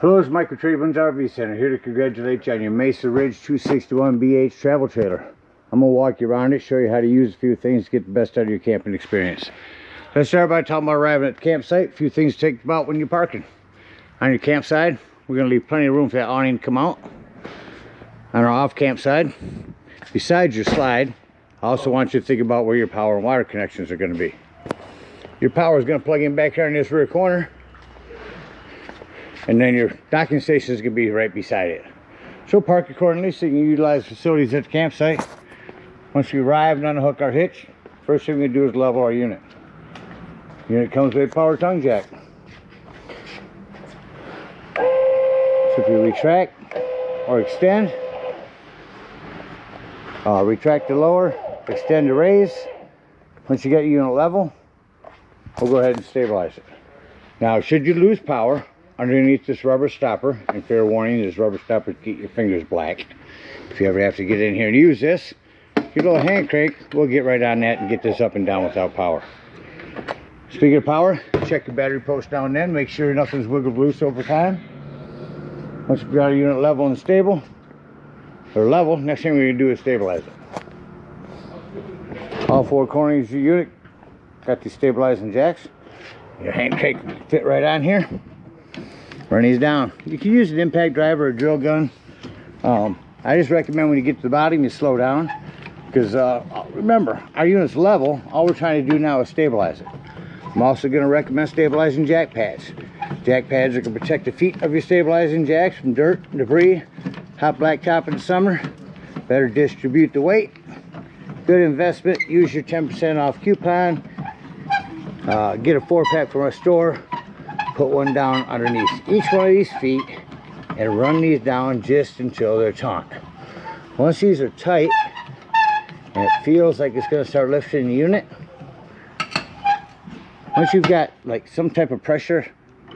Hello, it's Mike with TradeWinds RV Center, here to congratulate you on your Mesa Ridge 261 BH travel trailer. I'm going to walk you around it, show you how to use a few things to get the best out of your camping experience. Let's start by talking about arriving at the campsite. A few things to think about when you're parking. On your campsite, we're going to leave plenty of room for that awning to come out. On our off campsite, besides your slide, I also want you to think about where your power and water connections are going to be. Your power is going to plug in back here in this rear corner. And then your docking station is going to be right beside it. So park accordingly so you can utilize facilities at the campsite. Once we arrive and unhook our hitch, first thing we're going to do is level our unit. Unit comes with a power tongue jack. So if you retract or extend, retract to lower, extend to raise. Once you get your unit level, we'll go ahead and stabilize it. Now, should you lose power, underneath this rubber stopper, and fair warning, this rubber stopper get your fingers black. If you ever have to get in here and use this, your little hand crank, we'll get right on that and get this up and down without power. Speaking of power, check your battery post down then, make sure nothing's wiggled loose over time. Once we got our unit level and stable, or level, next thing we're going to do is stabilize it. All four corners of your unit got these stabilizing jacks. Your hand crank can fit right on here. Run these down. You can use an impact driver or a drill gun. I just recommend when you get to the bottom you slow down, because remember, our unit's level. All we're trying to do now is stabilize it. I'm also going to recommend stabilizing jack pads. Jack pads are going to protect the feet of your stabilizing jacks from dirt, debris, hot blacktop in the summer. Better distribute the weight. Good investment. Use your 10% off coupon. Get a 4-pack from our store. Put one down underneath each one of these feet and run these down just until they're taut. Once these are tight and it feels like it's going to start lifting the unit, once you've got like some type of pressure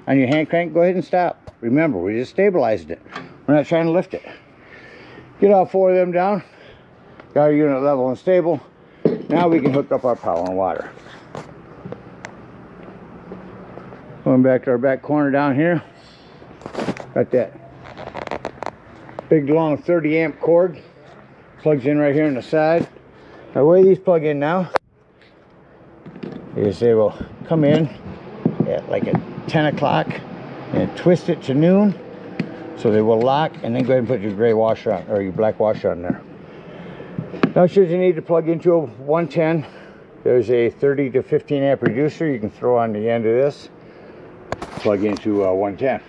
on your hand crank, go ahead and stop. Remember, we just stabilized it. We're not trying to lift it. Get all four of them down. Got our unit level and stable. Now we can hook up our power and water. Going back to our back corner down here, got that big long 30 amp cord, plugs in right here on the side. The way these plug in now is they will come in at like at 10 o'clock and twist it to noon, so they will lock, and then go ahead and put your gray washer on, or your black washer on there. Now should you need to plug into a 110, there's a 30 to 15 amp reducer you can throw on the end of this. Plug into 110.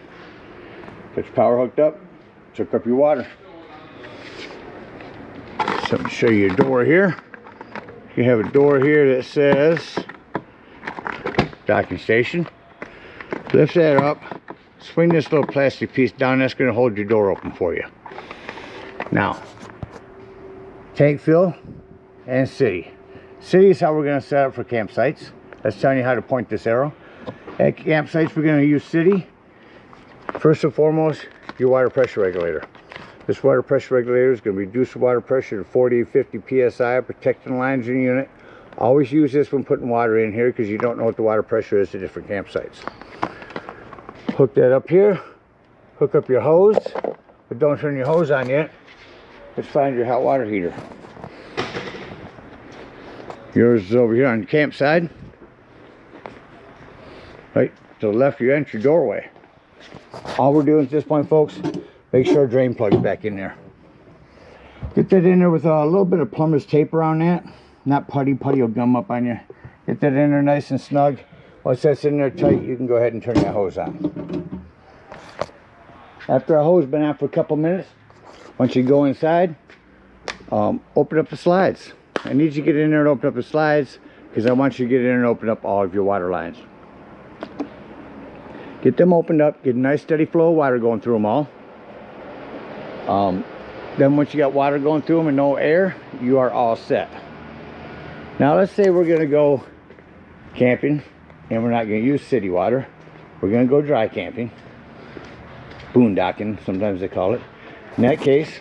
Get your power hooked up, hook up your water. So I'm going to show you a door here. You have a door here that says docking station. Lift that up, swing this little plastic piece down, that's going to hold your door open for you. Now, tank fill and city. City is how we're going to set up for campsites. That's telling you how to point this arrow. At campsites, we're going to use city. First and foremost, your water pressure regulator. This water pressure regulator is going to reduce the water pressure to 40 to 50 psi, protecting the lines in the unit. Always use this when putting water in here, because you don't know what the water pressure is at different campsites. Hook that up here. Hook up your hose, but don't turn your hose on yet. Let's find your hot water heater. Yours is over here on the campsite. Right to the left of your entry doorway. All we're doing at this point, folks, make sure our drain plug's back in there. Get that in there with a little bit of plumber's tape around that. Not putty will gum up on you. Get that in there nice and snug. Once that's in there tight, you can go ahead and turn that hose on. After our hose has been out for a couple minutes, once you go inside, open up the slides. I need you to get in there and open up the slides, because I want you to get in there and open up all of your water lines. Get them opened up, get a nice steady flow of water going through them all. Then once you got water going through them and no air, you are all set. Now let's say we're going to go camping and we're not going to use city water. We're going to go dry camping. Boondocking, sometimes they call it. In that case,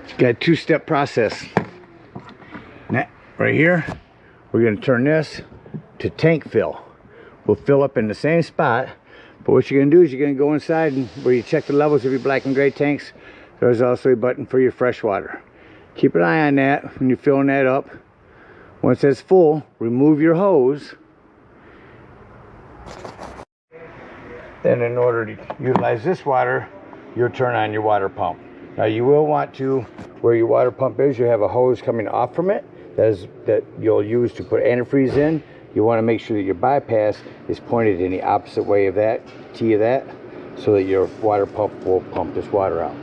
it's got a two-step process. Now, right here, we're going to turn this to tank fill. We'll fill up in the same spot, But what you're going to do is you're going to go inside and where you check the levels of your black and gray tanks. There's also a button for your fresh water. Keep an eye on that when you're filling that up. Once that's full, remove your hose. Then in order to utilize this water, you'll turn on your water pump. Now you will want to, where your water pump is, you have a hose coming off from it that you'll use to put antifreeze in. You want to make sure that your bypass is pointed in the opposite way of that, T of that, so that your water pump will pump this water out.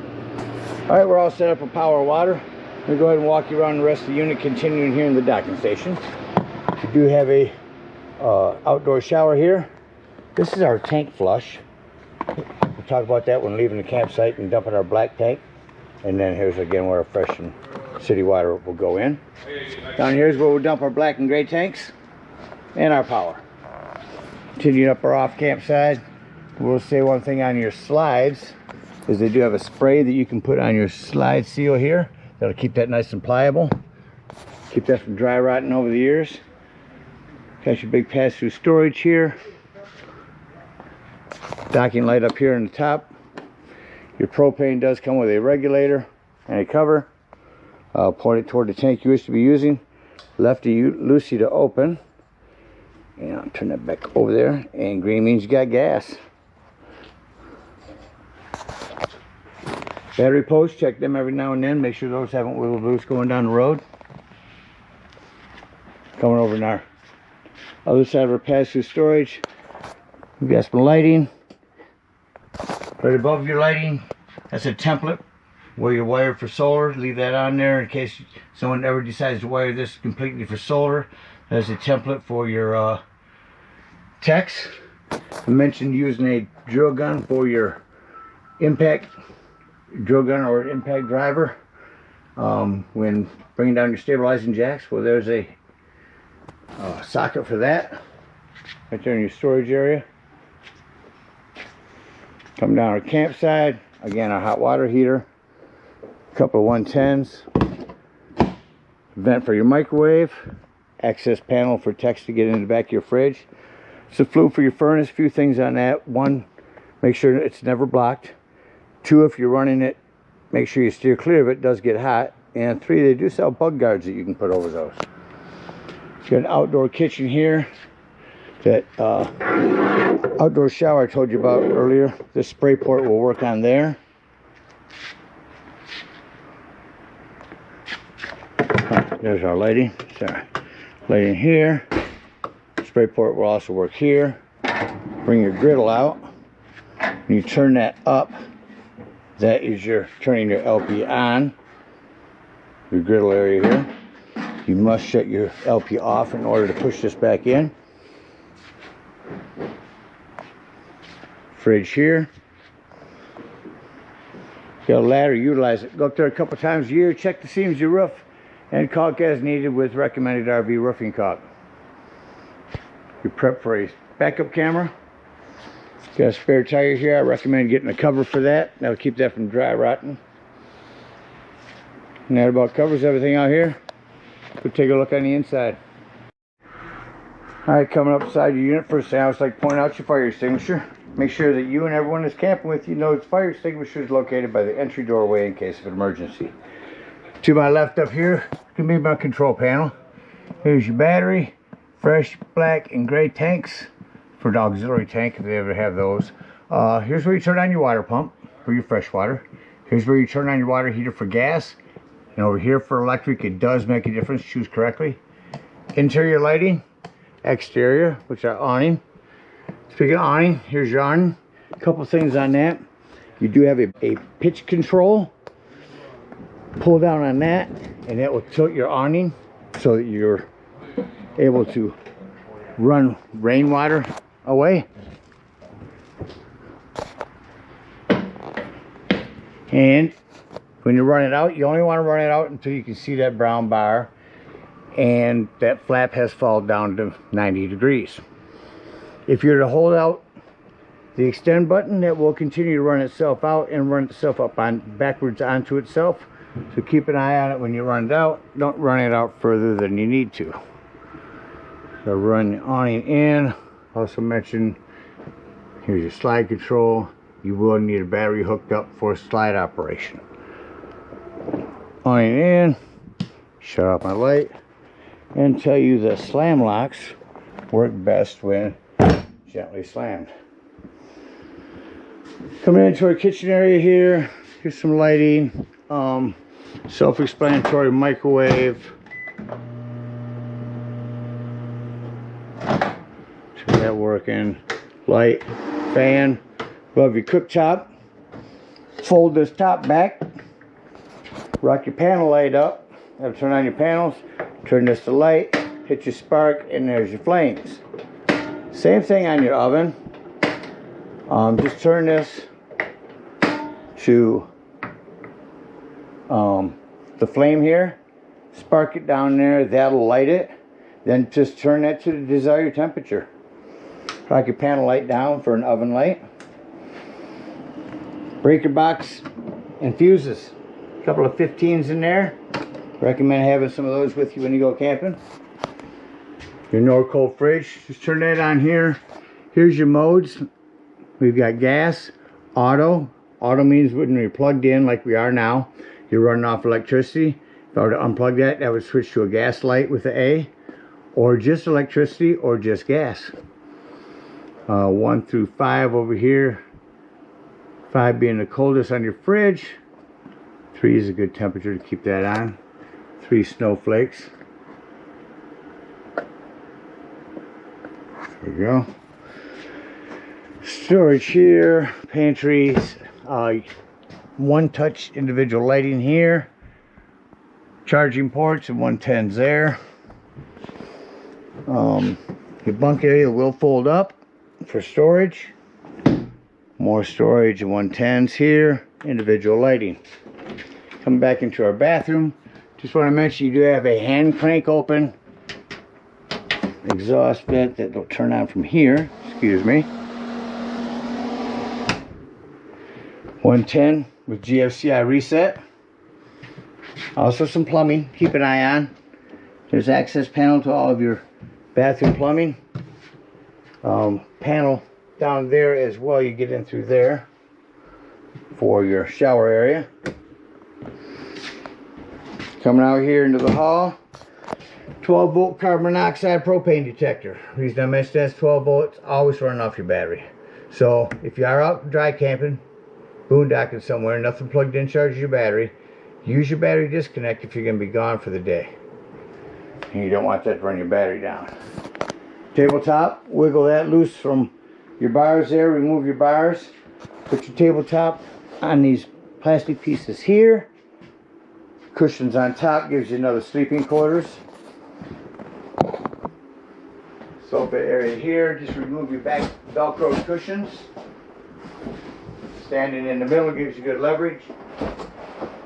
All right, we're all set up for power water. I'm going to go ahead and walk you around the rest of the unit, continuing here in the docking station. We do have a outdoor shower here. This is our tank flush. We'll talk about that when leaving the campsite and dumping our black tank. And then here's again where our fresh and city water will go in. Down here is where we'll dump our black and gray tanks and our power. Continuing up our off campsite, we'll say one thing on your slides is they do have a spray that you can put on your slide seal here. That'll keep that nice and pliable. Keep that from dry rotting over the years. Got your big pass-through storage here. Docking light up here on the top. Your propane does come with a regulator and a cover. Point it toward the tank you wish to be using. Lefty loosey to open. And I'll turn that back over there. And green means you got gas. Battery posts, check them every now and then. Make sure those haven't wiggled loose going down the road. Coming over in our other side of our pass-through storage, we've got some lighting. Right above your lighting, that's a template where you're wired for solar. Leave that on there in case someone ever decides to wire this completely for solar. There's a template for your techs. I mentioned using a drill gun for your impact drill gun or impact driver when bringing down your stabilizing jacks. Well, there's a socket for that right there in your storage area. Come down our campsite, again our hot water heater, a couple of 110s, vent for your microwave, access panel for techs to get in the back of your fridge. It's a flue for your furnace. A few things on that. One, make sure it's never blocked. Two, if you're running it, make sure you steer clear of it. It does get hot. And three, they do sell bug guards that you can put over those. Got an outdoor kitchen here. That outdoor shower I told you about earlier. This spray port will work on there. There's our lighting. Sorry. Lighting here. Spray port will also work here. Bring your griddle out. When you turn that up, that is your turning your LP on. Your griddle area here. You must shut your LP off in order to push this back in. Fridge here. Got a ladder, utilize it. Go up there a couple times a year, check the seams of your roof, and caulk as needed with recommended RV roofing caulk. You prep for a backup camera. Got a spare tire here. I recommend getting a cover for that. That'll keep that from dry rotting. And that about covers everything out here. We'll take a look on the inside. Alright, coming up beside your unit, first thing I always like to point out your fire extinguisher. Make sure that you and everyone that's camping with you knows the fire extinguisher is located by the entry doorway in case of an emergency. To my left up here, can be my control panel. Here's your battery, fresh black and gray tanks for the auxiliary tank if they ever have those. Here's where you turn on your water pump for your fresh water. Here's where you turn on your water heater for gas. And over here for electric, it does make a difference. Choose correctly. Interior lighting, exterior, which are awning. Speaking of awning, here's your awning. A couple things on that. You do have a pitch control. Pull down on that, and that will tilt your awning so that you're able to run rainwater away. And when you run it out, you only want to run it out until you can see that brown bar and that flap has fallen down to 90 degrees. If you're to hold out the extend button, that will continue to run itself out and run itself up on backwards onto itself. So keep an eye on it when you run it out. Don't run it out further than you need to. So run the awning in. Also mention Here's your slide control. You will need a battery hooked up for slide operation. On and in, shut off my light, and tell you the slam locks work best when gently slammed. Coming into our kitchen area here, here's some lighting, self-explanatory microwave. So that working. Light, fan, above your cooktop. Fold this top back. Rock your panel light up. That'll turn on your panels. Turn this to light. Hit your spark, and there's your flames. Same thing on your oven. Just turn this to the flame here. Spark it down there. That'll light it. Then just turn that to the desired temperature. Rock your panel light down for an oven light. Breaker box and fuses. A couple of 15s in there. Recommend having some of those with you when you go camping. Your Norcold fridge. Just turn that on here. Here's your modes. We've got gas, auto. Auto means when you're plugged in like we are now, you're running off electricity. If I were to unplug that, that would switch to a gas light with the A. Or just electricity or just gas. 1 through 5 over here. 5 being the coldest on your fridge. 3 is a good temperature to keep that on. 3 snowflakes. There we go. Storage here. Pantries. One-touch individual lighting here. Charging ports and 110s there. Your bunk area will fold up for storage. More storage and 110s here. Individual lighting. Coming back into our bathroom. Just want to mention you do have a hand crank open exhaust vent that will turn on from here. Excuse me. 110 with GFCI reset. Also some plumbing. Keep an eye on. There's access panel to all of your bathroom plumbing. Panel down there as well. You get in through there for your shower area. Coming out here into the hall, 12 volt carbon monoxide propane detector. The reason I mentioned that's 12 volts, always running off your battery. So if you are out dry camping, boondocking somewhere, nothing plugged in charges your battery, use your battery disconnect if you're going to be gone for the day. And you don't want that to run your battery down. Tabletop, wiggle that loose from your bars there, remove your bars. Put your tabletop on these plastic pieces here. Cushions on top gives you another sleeping quarters. Sofa area here, just remove your back Velcro cushions. Standing in the middle gives you good leverage.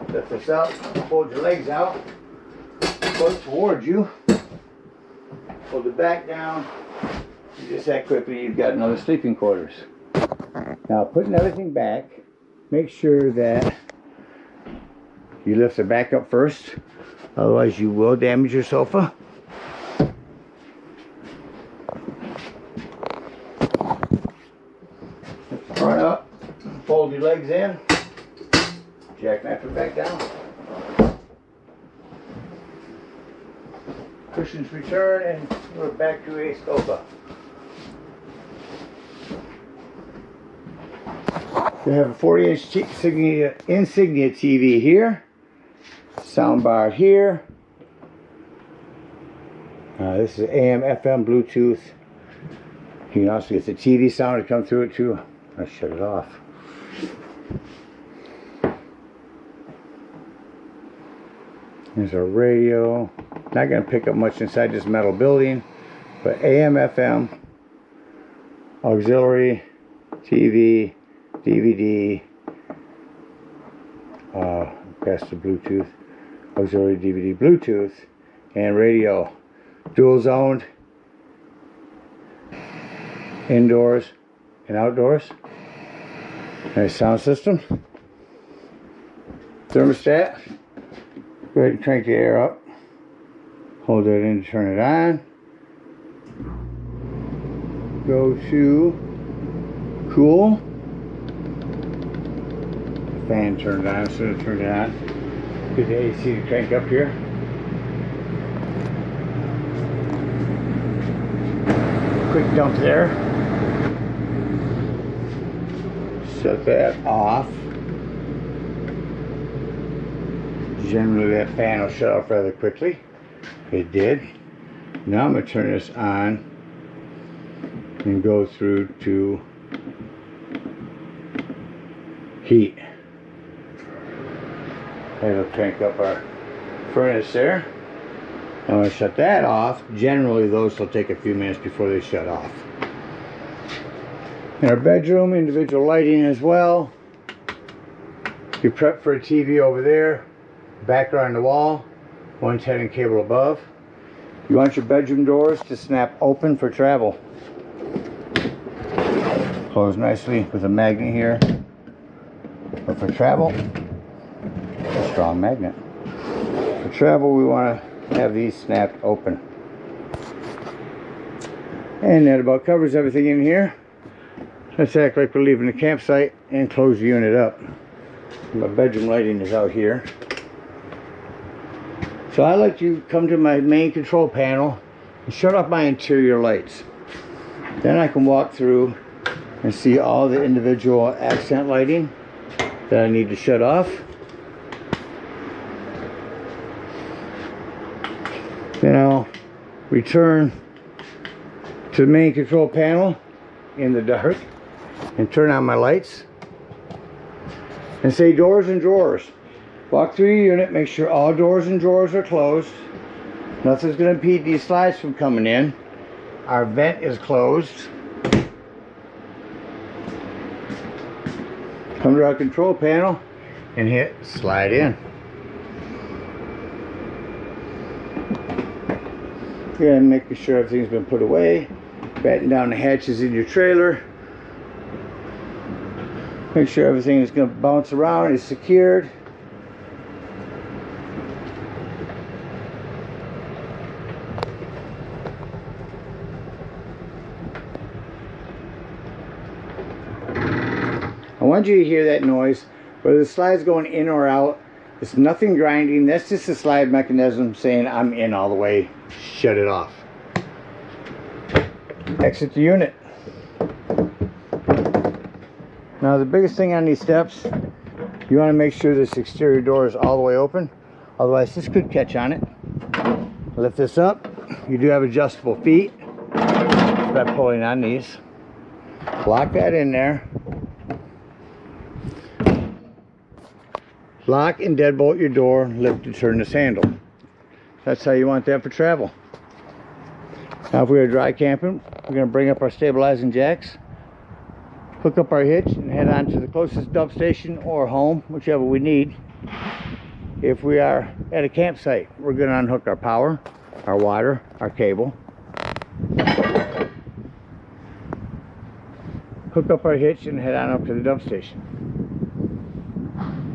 Lift this up, fold your legs out, close towards you. Hold the back down. Just that quickly, you've got another sleeping quarters. Now, putting everything back, make sure that you lift the back up first. Otherwise, you will damage your sofa. Lift the front up, fold your legs in, jackknife it back down. Cushions return, and we're back to a sofa. We have a 40-inch Insignia TV here. Sound bar here. This is AM, FM, Bluetooth. You can also get the TV sound to come through it too. I'll shut it off. There's our radio. Not going to pick up much inside this metal building, but AM, FM, auxiliary, TV, DVD, past the Bluetooth, auxiliary, DVD, Bluetooth, and radio. Dual zoned, indoors and outdoors. Nice sound system. Thermostat. Go ahead and crank the air up. Hold that in to turn it on. Go to cool. Fan turned on, so I turned it on. Get the AC to crank up here. Quick dump there. Shut that off. Generally that fan will shut off rather quickly. It did. Now I'm going to turn this on and go through to heat. That'll crank up our furnace there. I'm going to shut that off. Generally those will take a few minutes before they shut off. In our bedroom, individual lighting as well. You prep for a TV over there, background on the wall, 110 cable above. You want your bedroom doors to snap open for travel. Close nicely with a magnet here. But for travel, a strong magnet. For travel, we want to have these snapped open. And that about covers everything in here. Let's act like we're leaving the campsite and close the unit up. My bedroom lighting is out here. So I like to come to my main control panel and shut off my interior lights. Then I can walk through and see all the individual accent lighting that I need to shut off. Then I'll return to the main control panel in the dark and turn on my lights and say doors and drawers. Walk through your unit, make sure all doors and drawers are closed. Nothing's going to impede these slides from coming in. Our vent is closed. Come to our control panel and hit slide in. Again, making sure everything's been put away. Batten down the hatches in your trailer. Make sure everything is going to bounce around, is secured. I want you to hear that noise, whether the slide's going in or out. It's nothing grinding. That's just the slide mechanism saying I'm in all the way. Shut it off. Exit the unit. Now the biggest thing on these steps, you want to make sure this exterior door is all the way open. Otherwise this could catch on it. Lift this up. You do have adjustable feet. Just by pulling on these. Lock that in there. Lock and deadbolt your door, lift and turn this handle. That's how you want that for travel. Now if we are dry camping, we're going to bring up our stabilizing jacks, hook up our hitch and head on to the closest dump station or home, whichever we need. If we are at a campsite, we're going to unhook our power, our water, our cable. Hook up our hitch and head on up to the dump station.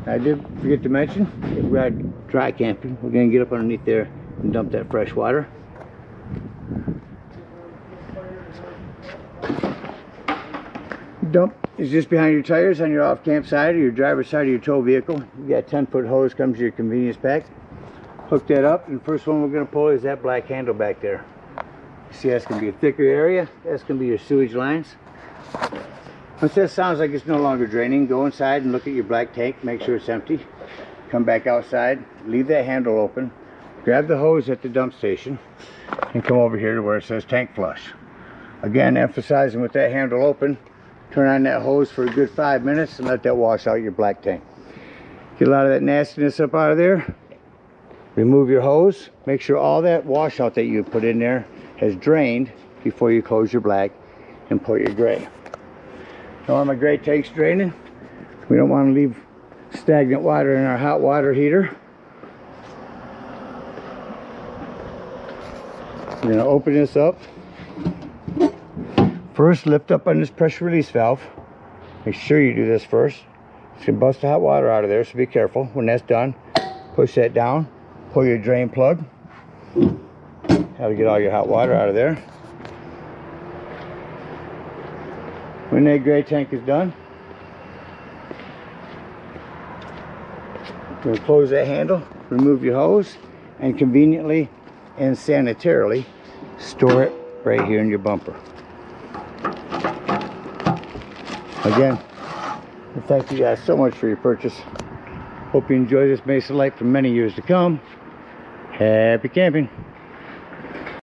I did forget to mention, if we are dry camping, we're going to get up underneath there and dump that fresh water. Dump is just behind your tires on your off camp side or your driver's side of your tow vehicle. You got a 10-foot hose comes to your convenience pack. Hook that up, and the first one we're going to pull is that black handle back there. You see that's going to be a thicker area. That's going to be your sewage lines. Once that sounds like it's no longer draining, go inside and look at your black tank, make sure it's empty. Come back outside, leave that handle open, grab the hose at the dump station, and come over here to where it says tank flush. Again, emphasizing with that handle open, turn on that hose for a good 5 minutes and let that wash out your black tank. Get a lot of that nastiness up out of there. Remove your hose, make sure all that washout that you put in there has drained before you close your black and put your gray. Now when my gray tank's draining, we don't want to leave stagnant water in our hot water heater. We're going to open this up. First, lift up on this pressure release valve. Make sure you do this first. It's going to bust the hot water out of there, so be careful. When that's done, push that down. Pull your drain plug. That'll get all your hot water out of there. When that gray tank is done, you're going to close that handle, remove your hose, and conveniently and sanitarily store it right here in your bumper. Again, thank you guys so much for your purchase. Hope you enjoy this Mesa life for many years to come. Happy camping.